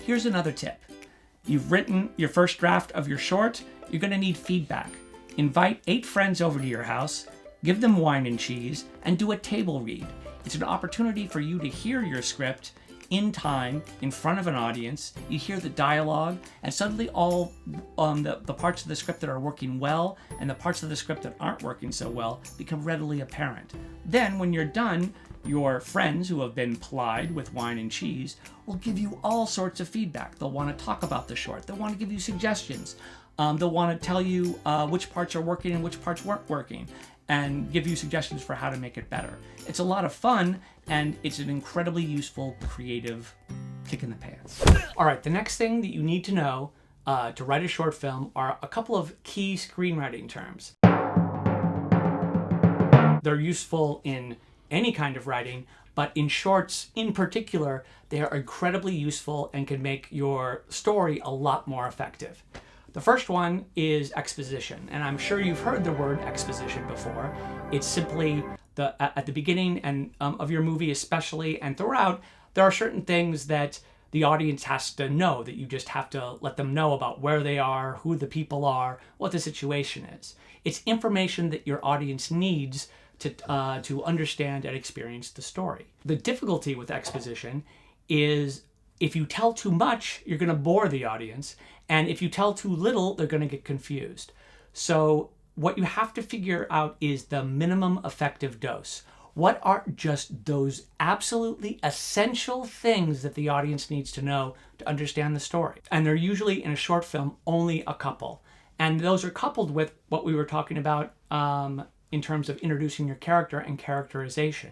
Here's another tip. You've written your first draft of your short, you're gonna need feedback. Invite 8 friends over to your house, give them wine and cheese, and do a table read. It's an opportunity for you to hear your script in time, in front of an audience. You hear the dialogue, and suddenly all the parts of the script that are working well and the parts of the script that aren't working so well become readily apparent. Then, when you're done, your friends who have been plied with wine and cheese will give you all sorts of feedback. They'll want to talk about the short. They'll want to give you suggestions. They'll want to tell you which parts are working and which parts weren't working, and give you suggestions for how to make it better. It's a lot of fun, and it's an incredibly useful, creative kick in the pants. All right, the next thing that you need to know to write a short film are a couple of key screenwriting terms. They're useful in any kind of writing, but in shorts in particular, they are incredibly useful and can make your story a lot more effective. The first one is exposition, and I'm sure you've heard the word exposition before. It's simply at the beginning and of your movie especially, and throughout, there are certain things that the audience has to know, that you just have to let them know about where they are, who the people are, what the situation is. It's information that your audience needs to understand and experience the story. The difficulty with exposition is if you tell too much, you're going to bore the audience, and if you tell too little, they're going to get confused. So what you have to figure out is the minimum effective dose. What are just those absolutely essential things that the audience needs to know to understand the story? And they're usually, in a short film, only a couple. And those are coupled with what we were talking about in terms of introducing your character and characterization.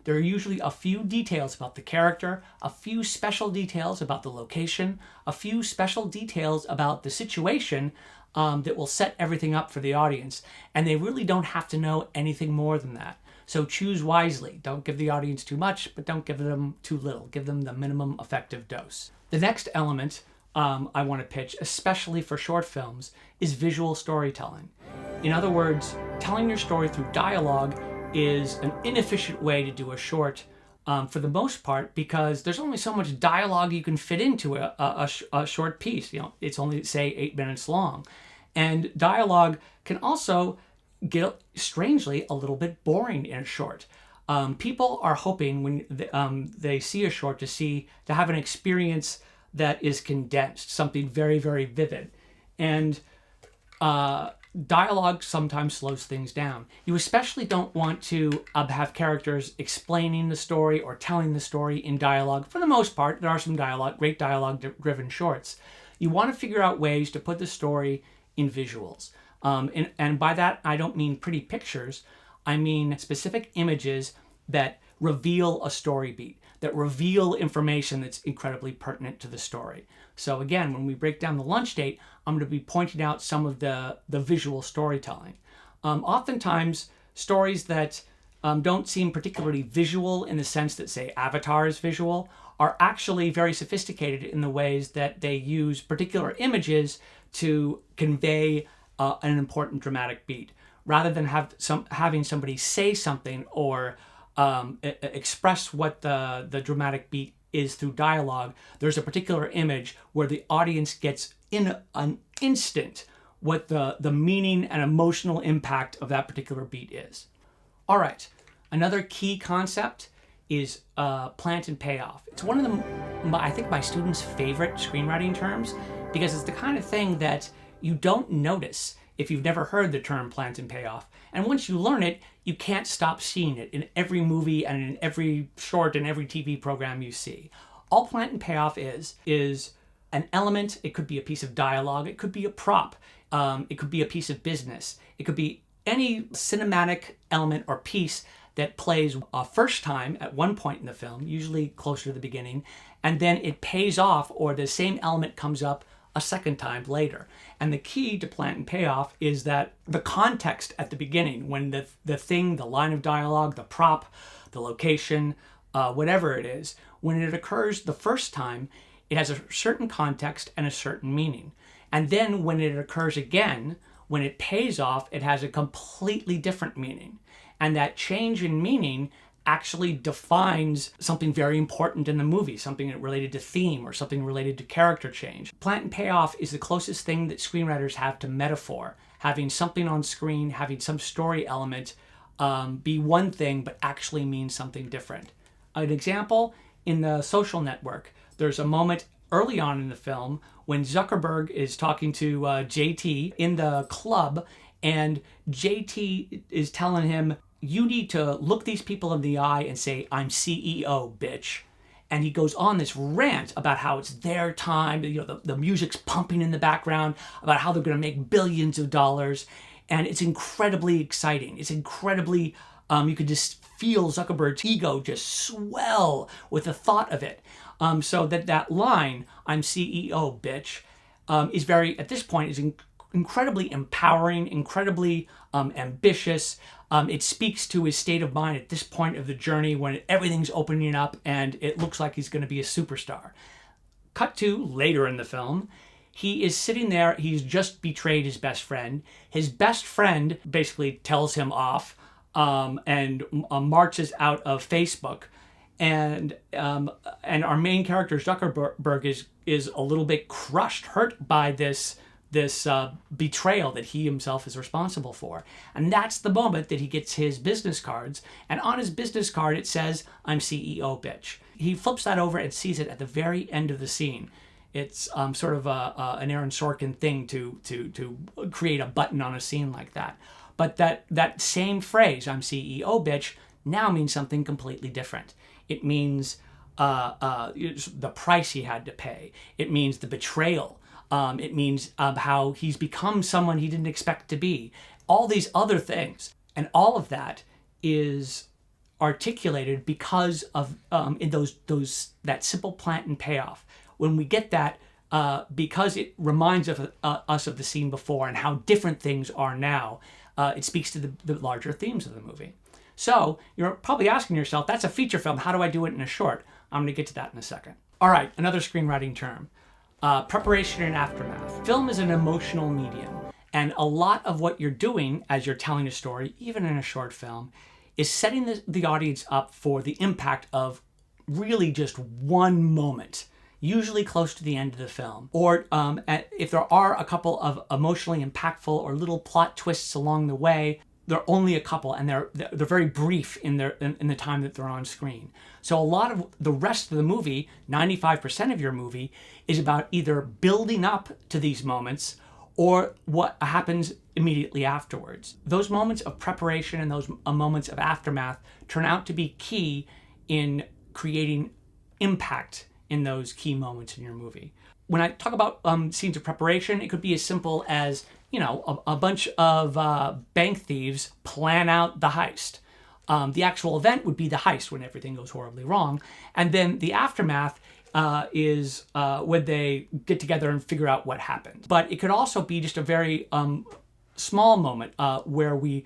There are usually a few details about the character, a few special details about the location, a few special details about the situation that will set everything up for the audience. And they really don't have to know anything more than that. So choose wisely. Don't give the audience too much, but don't give them too little. Give them the minimum effective dose. The next element I want to pitch, especially for short films, is visual storytelling. In other words, telling your story through dialogue is an inefficient way to do a short for the most part, because there's only so much dialogue you can fit into a short piece. You know, it's only, say, 8 minutes long. And dialogue can also get, strangely, a little bit boring in a short. People are hoping when they see a short to have an experience that is condensed, something very, very vivid. And dialogue sometimes slows things down. You especially don't want to have characters explaining the story or telling the story in dialogue. For the most part, there are some great dialogue-driven shorts. You want to figure out ways to put the story in visuals. And by that, I don't mean pretty pictures. I mean specific images that reveal a story beat, that reveal information that's incredibly pertinent to the story. So again, when we break down the lunch date, I'm going to be pointing out some of the visual storytelling. Oftentimes, stories that don't seem particularly visual in the sense that, say, Avatar is visual, are actually very sophisticated in the ways that they use particular images to convey an important dramatic beat. Rather than having somebody say something or express what the dramatic beat is through dialogue, there's a particular image where the audience gets in an instant what the meaning and emotional impact of that particular beat is. All right, another key concept is plant and payoff. It's one of I think my students' favorite screenwriting terms, because it's the kind of thing that you don't notice if you've never heard the term plant and payoff. And once you learn it, you can't stop seeing it in every movie and in every short and every TV program you see. All plant and payoff is an element. It could be a piece of dialogue. It could be a prop. It could be a piece of business. It could be any cinematic element or piece that plays a first time at one point in the film, usually closer to the beginning, and then it pays off, or the same element comes up a second time later. And the key to plant and payoff is that the context at the beginning, when the thing, the line of dialogue, the prop, the location, whatever it is, when it occurs the first time, it has a certain context and a certain meaning. And then when it occurs again, when it pays off, it has a completely different meaning. And that change in meaning actually defines something very important in the movie, something related to theme or something related to character change. Plant and payoff is the closest thing that screenwriters have to metaphor, having something on screen, having some story element be one thing but actually mean something different. An example, in The Social Network, there's a moment early on in the film when Zuckerberg is talking to JT in the club, and JT is telling him, you need to look these people in the eye and say, I'm CEO, bitch. And he goes on this rant about how it's their time, the music's pumping in the background, about how they're going to make billions of dollars. And it's incredibly exciting. It's incredibly, you could just feel Zuckerberg's ego just swell with the thought of it. So that line, I'm CEO, bitch, is very, at this point, is incredibly empowering, incredibly ambitious. It speaks to his state of mind at this point of the journey when everything's opening up and it looks like he's going to be a superstar. Cut to later in the film, he is sitting there, he's just betrayed his best friend. His best friend basically tells him off and marches out of Facebook. And our main character, Zuckerberg, is a little bit crushed, hurt by this betrayal that he himself is responsible for. And that's the moment that he gets his business cards. And on his business card, it says, I'm CEO, bitch. He flips that over and sees it at the very end of the scene. It's sort of an Aaron Sorkin thing to create a button on a scene like that. But that same phrase, I'm CEO, bitch, now means something completely different. It means the price he had to pay. It means the betrayal. It means how he's become someone he didn't expect to be. All these other things. And all of that is articulated because of in that simple plant and payoff. When we get that, because it reminds us of the scene before and how different things are now, it speaks to the larger themes of the movie. So you're probably asking yourself, that's a feature film. How do I do it in a short? I'm going to get to that in a second. All right, another screenwriting term. Preparation and aftermath. Film is an emotional medium, and a lot of what you're doing as you're telling a story, even in a short film, is setting the audience up for the impact of really just one moment, usually close to the end of the film. Or if there are a couple of emotionally impactful or little plot twists along the way, they're only a couple, and they're very brief in the time that they're on screen. So a lot of the rest of the movie, 95% of your movie, is about either building up to these moments or what happens immediately afterwards. Those moments of preparation and those moments of aftermath turn out to be key in creating impact in those key moments in your movie. When I talk about scenes of preparation, it could be as simple as, a bunch of bank thieves plan out the heist. The actual event would be the heist when everything goes horribly wrong. And then the aftermath is when they get together and figure out what happened. But it could also be just a very small moment where we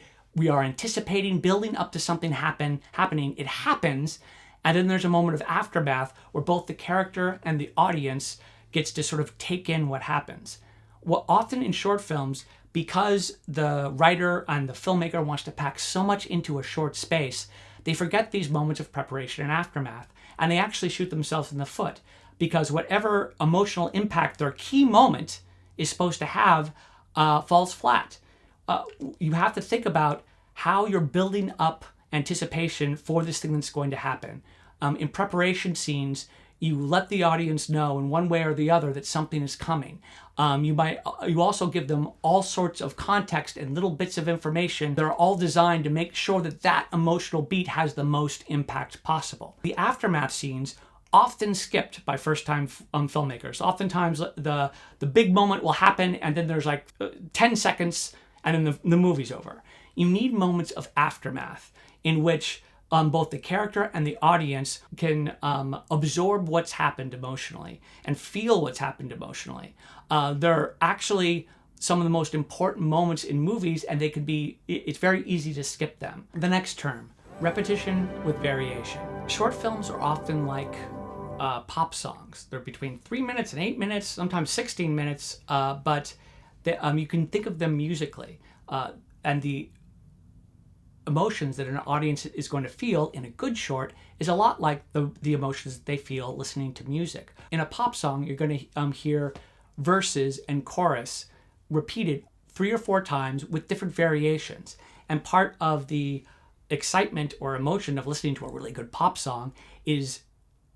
are anticipating, building up to something happening. It happens, and then there's a moment of aftermath where both the character and the audience gets to sort of take in what happens. Well, often in short films, because the writer and the filmmaker wants to pack so much into a short space, they forget these moments of preparation and aftermath, and they actually shoot themselves in the foot, because whatever emotional impact their key moment is supposed to have falls flat. You have to think about how you're building up anticipation for this thing that's going to happen. In preparation scenes, you let the audience know in one way or the other that something is coming. You also give them all sorts of context and little bits of information that are all designed to make sure that emotional beat has the most impact possible. The aftermath scenes often skipped by first-time filmmakers. Oftentimes the big moment will happen and then there's like 10 seconds and then the movie's over. You need moments of aftermath in which both the character and the audience can absorb what's happened emotionally and feel what's happened emotionally. They're actually some of the most important moments in movies, and it's very easy to skip them. The next term, repetition with variation. Short films are often like pop songs. They're between 3 minutes and 8 minutes, sometimes 16 minutes, but you can think of them musically. And emotions that an audience is going to feel in a good short is a lot like the emotions that they feel listening to music. In a pop song, you're going to hear verses and chorus repeated 3 or 4 times with different variations. And part of the excitement or emotion of listening to a really good pop song is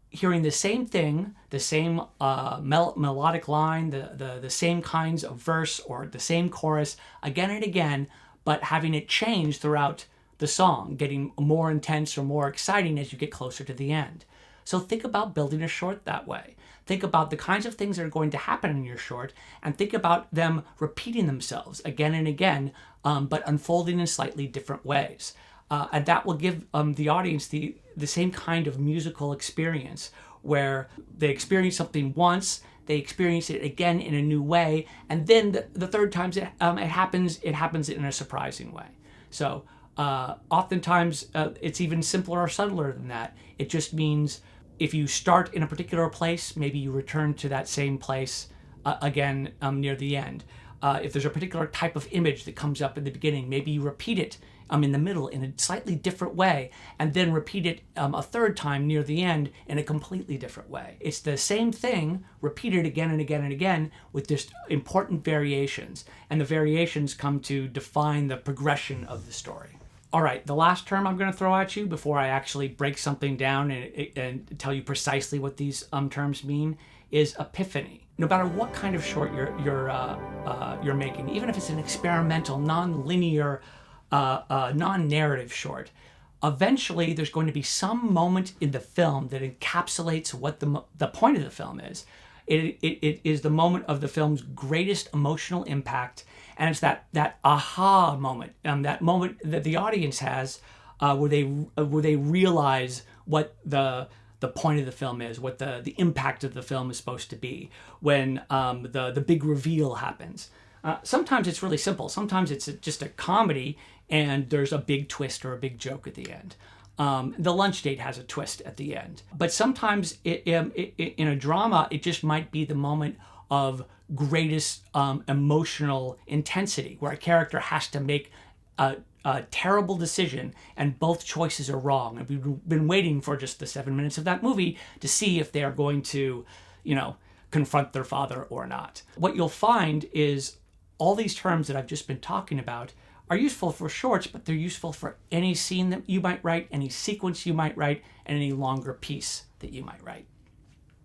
hearing the same thing, the same melodic line, the same kinds of verse or the same chorus again and again, but having it change throughout the song, getting more intense or more exciting as you get closer to the end. So think about building a short that way. Think about the kinds of things that are going to happen in your short, and think about them repeating themselves again and again, but unfolding in slightly different ways. And that will give the audience the same kind of musical experience where they experience something once, they experience it again in a new way, and then the third time it happens in a surprising way. So oftentimes it's even simpler or subtler than that. It just means if you start in a particular place, maybe you return to that same place again near the end. If there's a particular type of image that comes up in the beginning, maybe you repeat it in the middle in a slightly different way, and then repeat it a third time near the end in a completely different way. It's the same thing repeated again and again and again with just important variations, and the variations come to define the progression of the story. All right, the last term I'm going to throw at you before I actually break something down and tell you precisely what these terms mean is epiphany. No matter what kind of short you're making, even if it's an experimental, non-linear, non-narrative short, eventually there's going to be some moment in the film that encapsulates what the point of the film is. It is the moment of the film's greatest emotional impact, and it's that aha moment, that moment that the audience has where they realize what the point of the film is, what the impact of the film is supposed to be, when the big reveal happens. Sometimes it's really simple. Sometimes it's just a comedy and there's a big twist or a big joke at the end. The Lunch Date has a twist at the end. But sometimes in a drama, it just might be the moment of greatest emotional intensity, where a character has to make a terrible decision and both choices are wrong. And we've been waiting for just the 7 minutes of that movie to see if they are going to, confront their father or not. What you'll find is all these terms that I've just been talking about are useful for shorts, but they're useful for any scene that you might write, any sequence you might write, and any longer piece that you might write.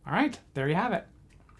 All right, there you have it.